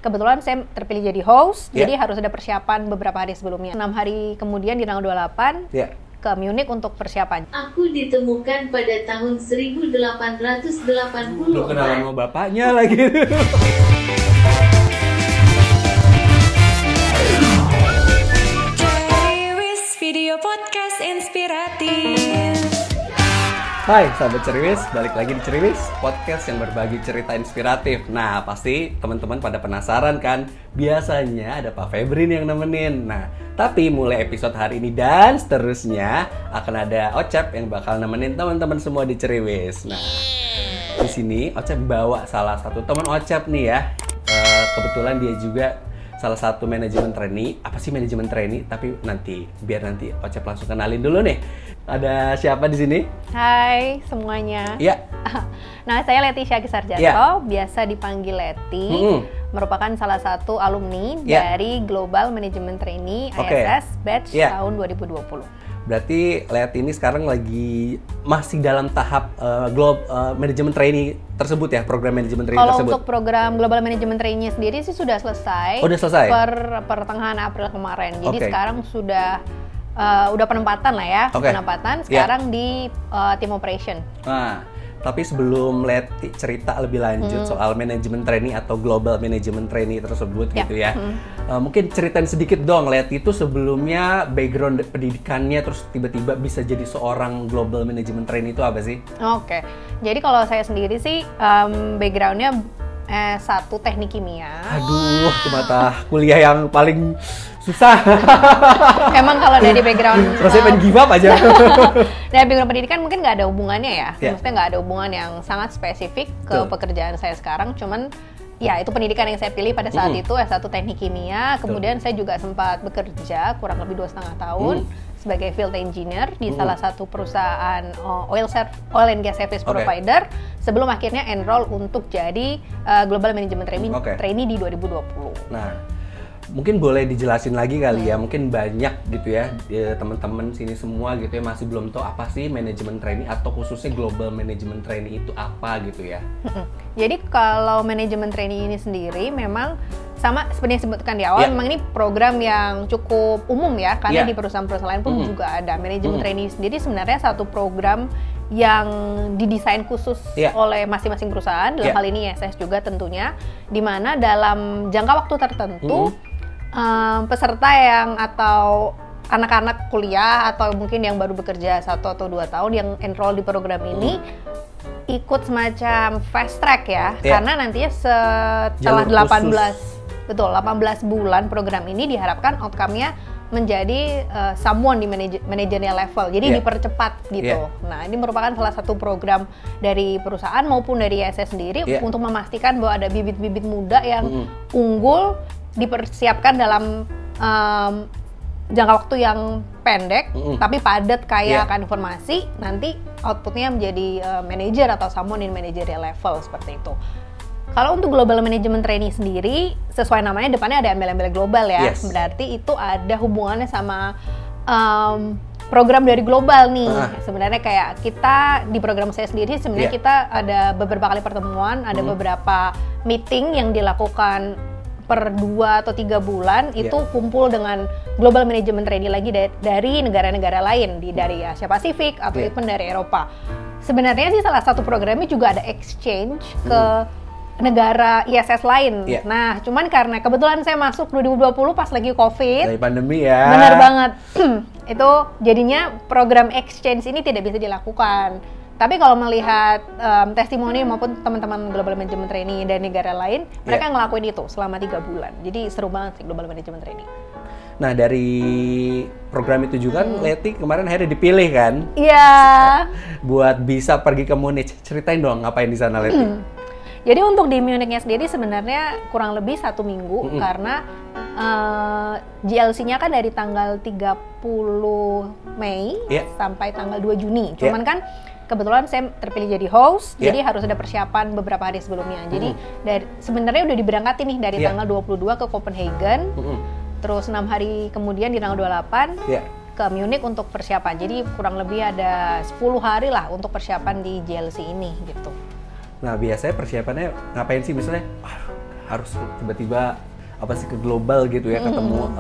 kebetulan saya terpilih jadi host, jadi harus ada persiapan beberapa hari sebelumnya. 6 hari kemudian di tanggal 28 ke Munich untuk persiapan. Aku ditemukan pada tahun 1880. Lu kenalan sama bapaknya lagi. Ceriwis Video Podcast Inspiratif. Hai sahabat Ceriwis, balik lagi di Ceriwis, podcast yang berbagi cerita inspiratif. Nah, pasti teman-teman pada penasaran kan? Biasanya ada Pak Febri nih yang nemenin. Nah, tapi mulai episode hari ini dan seterusnya akan ada Ocep yang bakal nemenin teman-teman semua di Ceriwis. Nah, di sini Ocep bawa salah satu teman Ocep nih ya. Kebetulan dia juga salah satu manajemen trainee. Apa sih manajemen trainee? Tapi biar nanti Ocep langsung kenalin dulu nih. Ada siapa di sini? Hai semuanya. Iya. Nah, saya Leti Syaki Sarjanto, biasa dipanggil Leti. Merupakan salah satu alumni dari Global Management Trainee ISS Batch tahun 2020. Berarti Leti ini sekarang lagi masih dalam tahap Management Trainee tersebut ya, program Management Trainee tersebut. Kalau untuk program Global Management Trainee sendiri sih sudah selesai. Oh, udah selesai? Pertengahan April kemarin. Jadi sekarang udah penempatan lah ya, penempatan sekarang di tim operation. Nah, tapi sebelum Leti cerita lebih lanjut soal manajemen trainee atau global management trainee tersebut gitu ya, mungkin ceritain sedikit dong, Leti itu sebelumnya background pendidikannya terus tiba-tiba bisa jadi seorang global management trainee itu apa sih? Oke, jadi kalau saya sendiri sih backgroundnya S1 teknik kimia. Aduh, itu mata kuliah yang paling susah. Emang kalau dari background rasanya pengen give up aja. Dari background pendidikan mungkin nggak ada hubungannya ya. Maksudnya nggak ada hubungan yang sangat spesifik ke pekerjaan saya sekarang. Cuman ya itu pendidikan yang saya pilih pada saat itu, S1 teknik kimia. Kemudian saya juga sempat bekerja kurang lebih 2,5 tahun sebagai field engineer di salah satu perusahaan oil and gas service provider sebelum akhirnya enroll untuk jadi Global Management Trainee di 2020. Nah, mungkin boleh dijelasin lagi kali ya, mungkin banyak gitu ya teman-teman sini semua gitu ya masih belum tahu apa sih manajemen trainee atau khususnya global management trainee itu apa gitu ya. Jadi kalau manajemen trainee ini sendiri memang sama seperti yang disebutkan di awal, memang ini program yang cukup umum ya, karena di perusahaan-perusahaan lain pun juga ada. Manajemen trainee sendiri sebenarnya satu program yang didesain khusus oleh masing-masing perusahaan, dalam hal ini ISS juga tentunya, di mana dalam jangka waktu tertentu peserta yang atau anak-anak kuliah atau mungkin yang baru bekerja 1 atau 2 tahun yang enroll di program ini ikut semacam fast track ya, karena nantinya setelah 18 bulan program ini diharapkan outcome-nya menjadi someone di manajerial level, jadi dipercepat gitu. Nah, ini merupakan salah satu program dari perusahaan maupun dari ISS sendiri untuk memastikan bahwa ada bibit-bibit muda yang unggul dipersiapkan dalam jangka waktu yang pendek, tapi padat kaya akan informasi, nanti outputnya menjadi manager atau someone in managerial level seperti itu. Kalau untuk Global Management Trainee sendiri, sesuai namanya depannya ada embel-embel global ya, berarti itu ada hubungannya sama program dari global nih. Sebenarnya kayak kita di program saya sendiri sebenarnya kita ada beberapa kali pertemuan, ada beberapa meeting yang dilakukan per 2 atau 3 bulan itu kumpul dengan Global Management Trainee lagi dari negara-negara lain, dari Asia Pasifik atau even dari Eropa. Sebenarnya sih salah satu programnya juga ada exchange ke negara ISS lain. Nah, cuman karena kebetulan saya masuk 2020 pas lagi COVID. Dari pandemi ya. Benar banget. Itu jadinya program exchange ini tidak bisa dilakukan. Tapi kalau melihat testimoni maupun teman-teman Global Management Trainee dari negara lain, mereka ngelakuin itu selama 3 bulan. Jadi seru banget sih Global Management Trainee. Nah, dari program itu juga kan Leti kemarin akhirnya dipilih kan? Iya. Buat bisa pergi ke Munich. Ceritain dong ngapain di sana, Leti. Jadi untuk di Munichnya sendiri sebenarnya kurang lebih 1 minggu karena GLC-nya kan dari tanggal 30 Mei sampai tanggal 2 Juni. Cuman kan kebetulan saya terpilih jadi host, jadi harus ada persiapan beberapa hari sebelumnya. Jadi sebenarnya udah diberangkatin nih dari tanggal 22 ke Copenhagen, terus 6 hari kemudian di tanggal 28 ke Munich untuk persiapan. Jadi kurang lebih ada 10 hari lah untuk persiapan di GLC ini gitu. Nah, biasanya persiapannya ngapain sih? Misalnya harus tiba-tiba apa sih ke global gitu ya, ketemu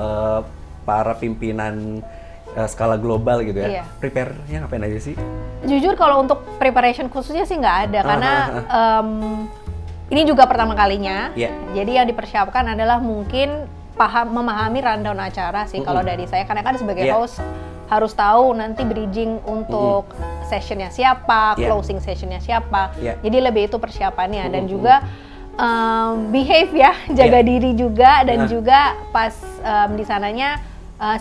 para pimpinan skala global gitu ya. Prepare-nya ngapain aja sih? Jujur kalau untuk preparation khususnya sih nggak ada, karena ini juga pertama kalinya. Jadi yang dipersiapkan adalah mungkin memahami rundown acara sih kalau dari saya, karena kan sebagai host harus tahu nanti bridging untuk sessionnya siapa, closing sessionnya siapa. Jadi lebih itu persiapannya dan juga behave ya, jaga diri juga dan juga pas di sananya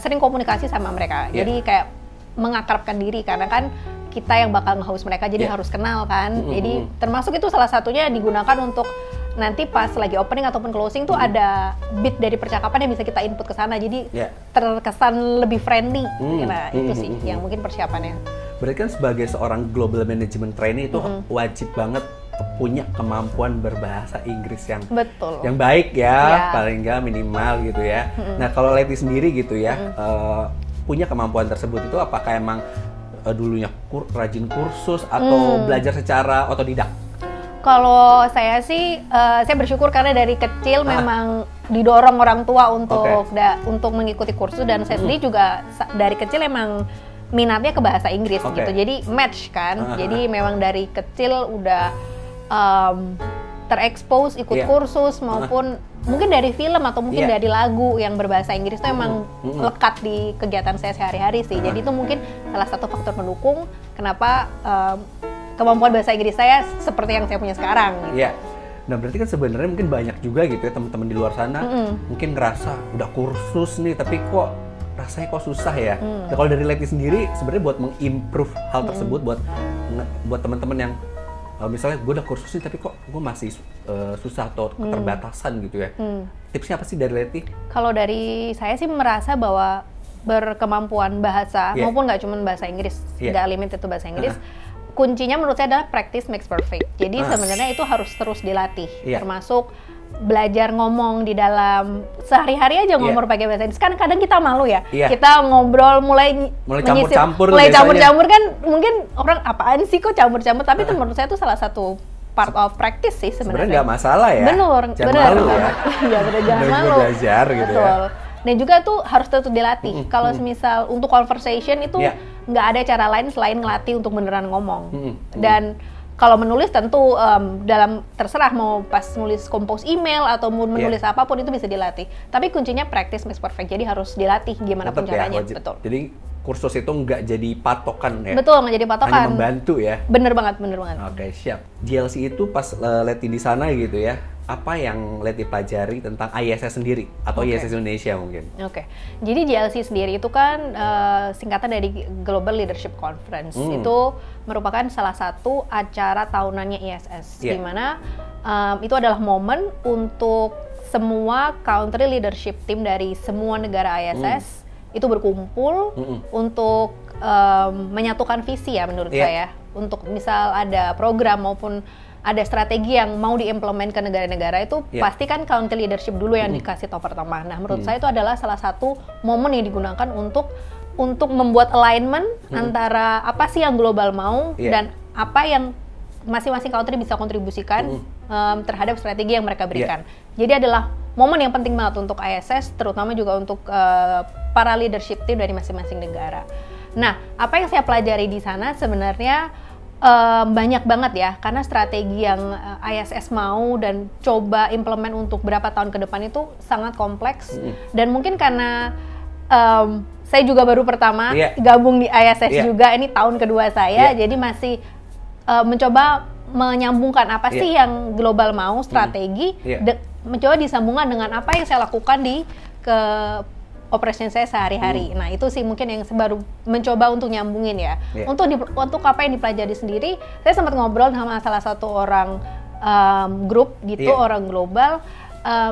sering komunikasi sama mereka. Jadi kayak mengakrabkan diri, karena kan kita yang bakal nge-host mereka, jadi harus kenal kan. Jadi termasuk itu salah satunya digunakan untuk nanti pas lagi opening ataupun closing tuh ada bit dari percakapan yang bisa kita input ke sana, jadi terkesan lebih friendly. Nah itu sih yang mungkin persiapannya. Berarti kan sebagai seorang global management trainee itu wajib banget punya kemampuan berbahasa Inggris yang baik ya, paling nggak minimal gitu ya. Nah kalau Leti sendiri gitu ya, punya kemampuan tersebut itu apakah emang dulunya rajin kursus atau belajar secara otodidak? Kalau saya sih, saya bersyukur karena dari kecil memang didorong orang tua untuk mengikuti kursus, dan saya sendiri juga dari kecil emang minatnya ke bahasa Inggris gitu. Jadi match kan. Jadi memang dari kecil udah terekspos ikut kursus maupun mungkin dari film atau mungkin dari lagu yang berbahasa Inggris itu emang lekat di kegiatan saya sehari-hari sih. Jadi itu mungkin salah satu faktor pendukung kenapa kemampuan bahasa Inggris saya seperti yang saya punya sekarang. Gitu. Nah berarti kan sebenarnya mungkin banyak juga gitu ya teman-teman di luar sana mungkin ngerasa udah kursus nih tapi kok rasanya kok susah ya. Nah, kalau dari Leti sendiri sebenarnya buat mengimprove hal tersebut buat teman-teman yang misalnya gue udah kursus nih tapi kok gue masih susah atau keterbatasan gitu ya. Tipsnya apa sih dari Leti? Kalau dari saya sih merasa bahwa berkemampuan bahasa maupun nggak cuma bahasa Inggris, nggak limit itu bahasa Inggris. Kuncinya menurut saya adalah practice makes perfect. Jadi sebenarnya itu harus terus dilatih, termasuk belajar ngomong di dalam sehari-hari aja ngomong pakai bahasa Inggris. Kan kadang kita malu ya, kita ngobrol mulai campur-campur kan mungkin orang apaan sih kok campur-campur, tapi itu menurut saya itu salah satu part of practice sih sebenarnya. Sebenarnya nggak masalah ya. Benar. Malu ya. Jangan malu. Belajar gitu ya. Dan juga tuh harus tetap dilatih. Kalau misal untuk conversation itu nggak ada cara lain selain ngelatih untuk beneran ngomong. Dan kalau menulis tentu dalam terserah mau pas nulis compose email atau mau menulis apapun itu bisa dilatih. Tapi kuncinya practice makes perfect. Jadi harus dilatih gimana pun caranya. Betul. Jadi kursus itu nggak jadi patokan ya? Betul, nggak jadi patokan. Hanya membantu ya? Bener banget. Oke, siap. GLC itu pas Leti di sana gitu ya, apa yang Leti pelajari tentang ISS sendiri atau ISS Indonesia mungkin? Jadi GLC sendiri itu kan singkatan dari Global Leadership Conference. Itu merupakan salah satu acara tahunannya ISS, di mana itu adalah momen untuk semua country leadership team dari semua negara ISS itu berkumpul untuk menyatukan visi ya menurut saya. Untuk misal ada program maupun ada strategi yang mau diimplement ke negara-negara itu pasti kan country leadership dulu yang dikasih tahu pertama. Nah menurut saya itu adalah salah satu momen yang digunakan untuk membuat alignment antara apa sih yang global mau dan apa yang masing-masing country bisa kontribusikan terhadap strategi yang mereka berikan. Jadi adalah momen yang penting banget untuk ISS, terutama juga untuk para leadership team dari masing-masing negara. Nah, apa yang saya pelajari di sana sebenarnya banyak banget ya, karena strategi yang ISS mau dan coba implement untuk berapa tahun ke depan itu sangat kompleks. Dan mungkin karena saya juga baru pertama gabung di ISS juga, ini tahun kedua saya, jadi masih mencoba menyambungkan apa sih yang global mau, strategi, mencoba disambungkan dengan apa yang saya lakukan di operasi saya sehari-hari. Nah itu sih mungkin yang baru mencoba untuk nyambungin ya. Untuk apa yang dipelajari sendiri, saya sempat ngobrol sama salah satu orang grup gitu, orang global.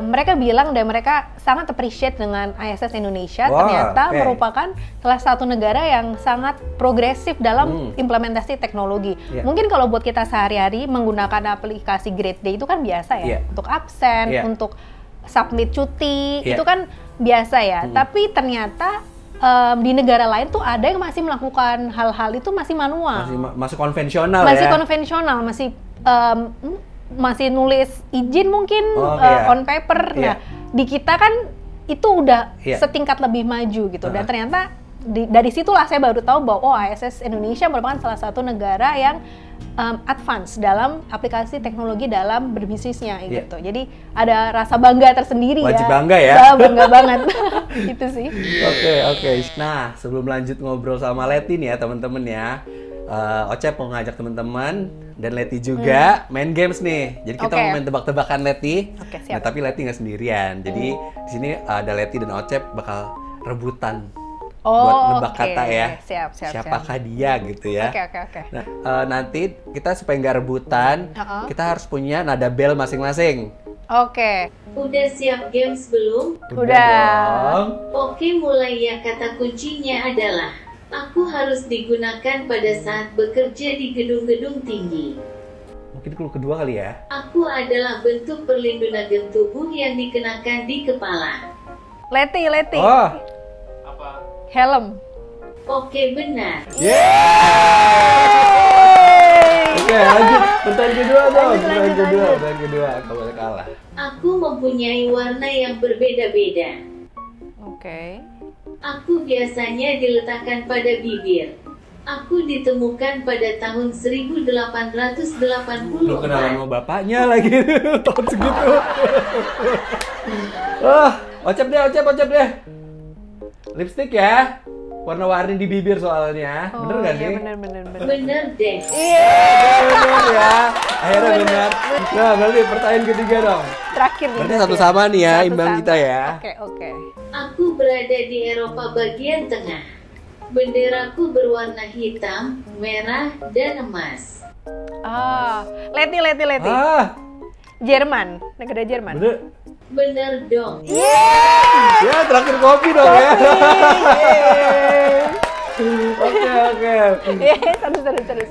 Mereka bilang dan mereka sangat appreciate dengan ISS Indonesia. Ternyata merupakan salah satu negara yang sangat progresif dalam implementasi teknologi. Mungkin kalau buat kita sehari-hari menggunakan aplikasi Great Day itu kan biasa ya, untuk absen, untuk submit cuti, itu kan biasa ya. Tapi ternyata di negara lain tuh ada yang masih melakukan hal-hal itu masih manual, masih konvensional, masih konvensional, masih masih nulis izin mungkin on paper. Nah, di kita kan itu udah setingkat lebih maju gitu. Dan ternyata dari situlah saya baru tahu bahwa ISS Indonesia merupakan salah satu negara yang advance dalam aplikasi teknologi dalam berbisnisnya gitu. Jadi ada rasa bangga tersendiri. Wajib ya. Bangga ya. Bangga banget. Itu sih. Oke. Nah, sebelum lanjut ngobrol sama Leti nih ya teman-teman ya. Ocep mau ngajak teman-teman dan Leti juga main games nih. Jadi kita mau main tebak-tebakan Leti. Nah, tapi Leti nggak sendirian. Jadi di sini ada Leti dan Ocep bakal rebutan buat nebak kata ya. Siapakah dia gitu ya. Oke. Nah, nanti kita supaya nggak rebutan, kita harus punya nada bel masing-masing. Oke. Udah siap games belum? Udah. Oke, mulai ya. Kata kuncinya adalah aku harus digunakan pada saat bekerja di gedung-gedung tinggi. Mungkin clue kedua kali ya. Aku adalah bentuk perlindungan tubuh yang dikenakan di kepala. Leti. Oh. Helm. Oke, benar. Oke, lanjut. Pertanyaan kedua dong. Pertanyaan kedua. Kamu boleh kalah. Aku mempunyai warna yang berbeda-beda. Oke. Aku biasanya diletakkan pada bibir. Aku ditemukan pada tahun 1880. Lu kenalan sama bapaknya lagi tahun segitu. Ocep deh. Lipstick ya. Warna-warni di bibir soalnya. Bener gak sih? Bener. Bener deh. Bener ya. Akhirnya bener. Nah, berarti pertanyaan ketiga dong. Terakhir nih. Berarti satu sama nih ya, imbang kita ya. Oke. Aku berada di Eropa bagian tengah. Benderaku berwarna hitam, merah, dan emas. Leti. Jerman, negara Jerman. Bener dong. Ya, terakhir kopi dong ya. Oke. Seru.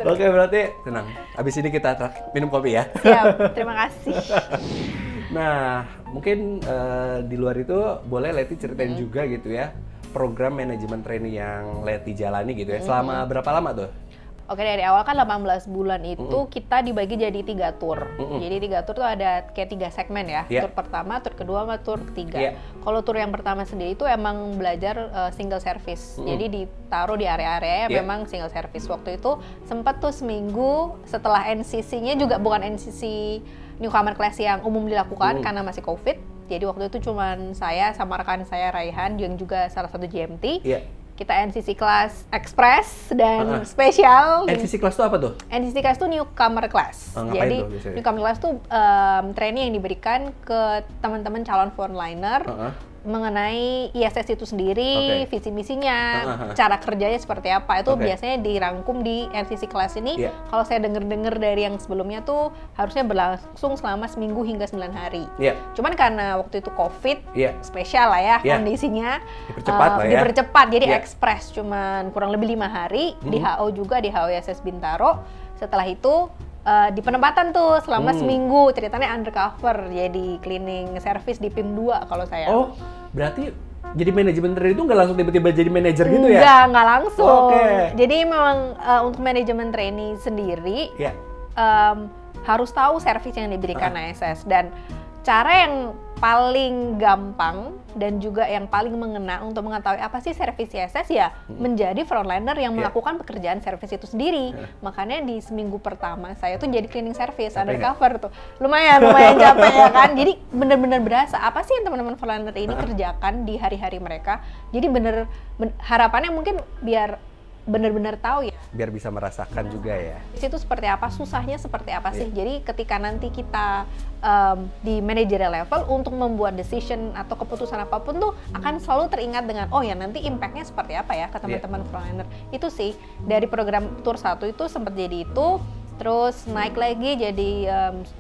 Oke, berarti tenang. Abis ini kita minum kopi ya. Siap, terima kasih. Nah, mungkin di luar itu boleh Leti ceritain juga gitu ya program manajemen training yang Leti jalani gitu ya. Selama berapa lama tuh? Oke, dari awal kan 18 bulan itu kita dibagi jadi 3 tour. Jadi 3 tour tuh ada kayak 3 segmen ya. Tour pertama, tour kedua, sama tour ketiga. Kalau tour yang pertama sendiri itu emang belajar single service. Jadi ditaruh di area-area yang memang single service. Waktu itu sempat tuh seminggu setelah NCC-nya juga bukan NCC Newcomer Class yang umum dilakukan karena masih COVID. Jadi waktu itu cuman saya sama rekan saya Raihan yang juga salah satu GMT. Kita NCC Class Express dan spesial. NCC Class itu apa tuh? NCC Class itu Newcomer Class. Jadi Newcomer Class itu training yang diberikan ke teman-teman calon frontliner mengenai ISS itu sendiri, visi misinya, cara kerjanya seperti apa. Itu biasanya dirangkum di NCC Class ini. Kalau saya dengar-dengar dari yang sebelumnya tuh harusnya berlangsung selama seminggu hingga 9 hari. Cuman karena waktu itu COVID, spesial lah ya kondisinya. Dipercepat jadi ekspres cuman kurang lebih 5 hari. Di HO juga, di HO ISS Bintaro. Setelah itu di penempatan tuh selama seminggu, ceritanya undercover jadi cleaning service di PIM 2 kalau saya. Oh, berarti jadi manajemen training itu nggak langsung tiba-tiba jadi manajer gitu ya? Nggak langsung. Jadi memang untuk manajemen training sendiri harus tahu service yang diberikan ISS, dan cara yang paling gampang dan juga yang paling mengena untuk mengetahui apa sih service ISS ya menjadi frontliner yang melakukan pekerjaan service itu sendiri. Makanya di seminggu pertama saya tuh jadi cleaning service undercover tuh. Lumayan capek ya kan. Jadi bener-bener berasa apa sih yang teman-teman frontliner ini kerjakan di hari-hari mereka. Jadi harapannya mungkin biar benar-benar tahu ya. Biar bisa merasakan juga ya. Di situ seperti apa, susahnya seperti apa sih. Jadi ketika nanti kita di managerial level untuk membuat decision atau keputusan apapun tuh akan selalu teringat dengan oh ya nanti impact-nya seperti apa ya ke teman-teman frontliner. Itu sih dari program tour 1 itu sempat jadi itu. Terus naik lagi jadi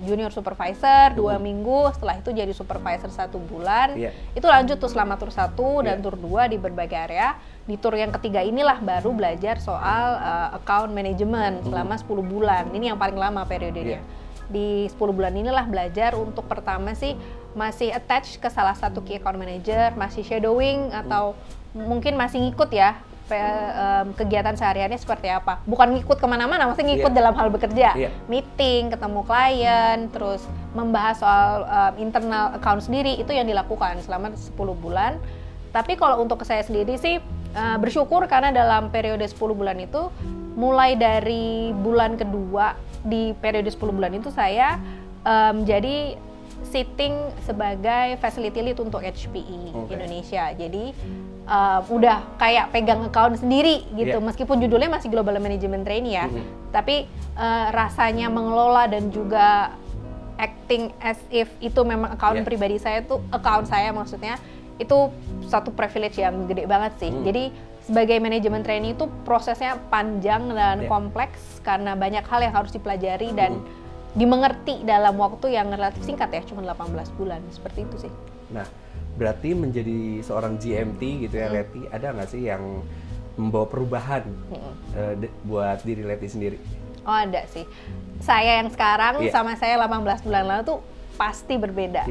junior supervisor 2 minggu, setelah itu jadi supervisor 1 bulan. Itu lanjut tuh selama tour 1 dan tour 2 di berbagai area. Di tour yang ketiga inilah baru belajar soal account management selama 10 bulan. Ini yang paling lama periodenya. Di 10 bulan inilah belajar untuk pertama sih masih attach ke salah satu key account manager, masih shadowing atau mungkin masih ngikut ya kegiatan sehari-harinya seperti apa. Bukan ngikut kemana-mana, maksudnya ngikut dalam hal bekerja, meeting, ketemu klien, terus membahas soal internal account sendiri, itu yang dilakukan selama 10 bulan. Tapi kalau untuk saya sendiri sih bersyukur karena dalam periode 10 bulan itu, mulai dari bulan kedua di periode 10 bulan itu saya jadi sitting sebagai facility lead untuk HPE Indonesia. Jadi udah kayak pegang account sendiri gitu, meskipun judulnya masih Global Management Trainee ya. Tapi rasanya mengelola dan juga acting as if itu memang account pribadi saya tuh, account saya maksudnya, itu satu privilege yang gede banget sih. Jadi sebagai manajemen trainee itu prosesnya panjang dan kompleks karena banyak hal yang harus dipelajari dan dimengerti dalam waktu yang relatif singkat ya, cuma 18 bulan, seperti itu sih. Nah, berarti menjadi seorang GMT gitu ya, Leti, ada nggak sih yang membawa perubahan buat diri Leti sendiri? Oh ada sih. Saya yang sekarang sama saya 18 bulan lalu tuh pasti berbeda,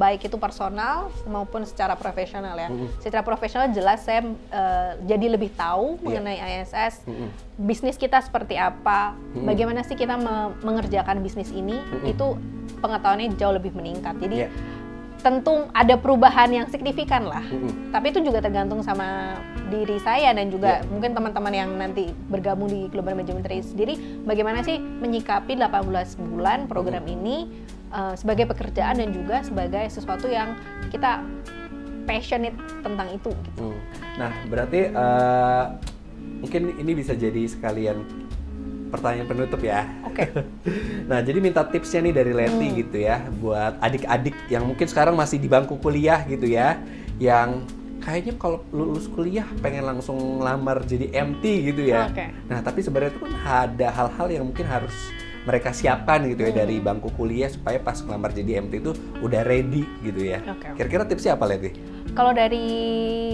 baik itu personal maupun secara profesional ya. Secara profesional jelas saya jadi lebih tahu mengenai ISS, bisnis kita seperti apa, bagaimana sih kita mengerjakan bisnis ini, itu pengetahuannya jauh lebih meningkat. Jadi tentu ada perubahan yang signifikan lah, tapi itu juga tergantung sama diri saya dan juga mungkin teman-teman yang nanti bergabung di Global Management Trainee sendiri, bagaimana sih menyikapi 18 bulan program ini sebagai pekerjaan dan juga sebagai sesuatu yang kita passionate tentang itu gitu. Nah, berarti mungkin ini bisa jadi sekalian pertanyaan penutup ya. Oke. Nah, jadi minta tipsnya nih dari Leti gitu ya, buat adik-adik yang mungkin sekarang masih di bangku kuliah gitu ya, yang kayaknya kalau lulus kuliah pengen langsung ngelamar jadi MT gitu ya. Nah, tapi sebenarnya itu kan ada hal-hal yang mungkin harus mereka siapkan gitu ya dari bangku kuliah supaya pas ngelamar jadi MT itu udah ready gitu ya. Kira-kira tipsnya apa, Leti? Kalau dari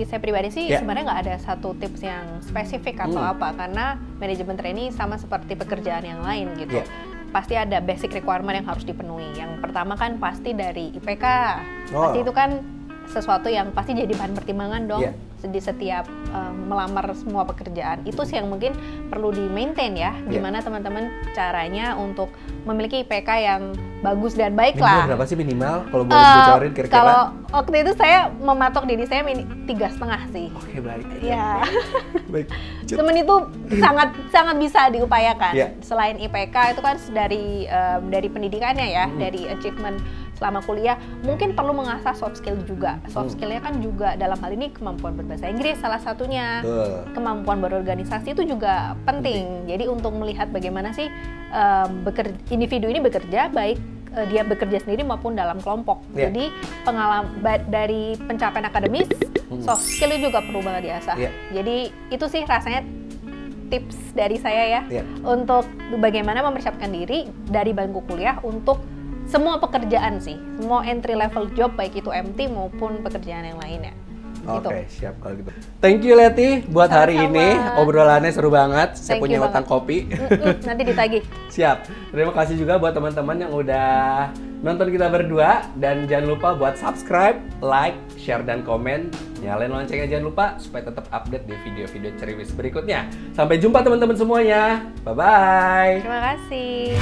saya pribadi sih sebenarnya nggak ada satu tips yang spesifik atau apa, karena manajemen trainee sama seperti pekerjaan yang lain gitu. Pasti ada basic requirement yang harus dipenuhi. Yang pertama kan pasti dari IPK. Pasti itu kan sesuatu yang pasti jadi bahan pertimbangan dong di setiap melamar semua pekerjaan. Itu sih yang mungkin perlu di-maintain ya, gimana teman-teman caranya untuk memiliki IPK yang bagus dan baik lah. Minimal berapa sih minimal kalau boleh bocorin kira-kira? Kalau waktu itu saya mematok diri saya 3,5 sih. Oke, baik. Ya. Baik. Temen itu sangat bisa diupayakan. Selain IPK itu kan dari pendidikannya ya, dari achievement selama kuliah, mungkin perlu mengasah soft skill juga. Soft skillnya kan juga dalam hal ini kemampuan berbahasa Inggris salah satunya, kemampuan berorganisasi itu juga penting. Jadi untuk melihat bagaimana sih individu ini bekerja, baik dia bekerja sendiri maupun dalam kelompok. Jadi pengalaman dari pencapaian akademis, soft skill juga perlu banget diasah. Jadi itu sih rasanya tips dari saya ya, untuk bagaimana mempersiapkan diri dari bangku kuliah untuk semua pekerjaan sih, semua entry level job baik itu MT maupun pekerjaan yang lainnya. Oke, siap kalau gitu. Thank you Leti buat hari ini, obrolannya seru banget. Saya punya utang kopi. Nanti ditagih. Siap. Terima kasih juga buat teman-teman yang udah nonton kita berdua, dan jangan lupa buat subscribe, like, share dan komen. Nyalain loncengnya jangan lupa supaya tetap update di video-video Ceriwis berikutnya. Sampai jumpa teman-teman semuanya. Bye bye. Terima kasih.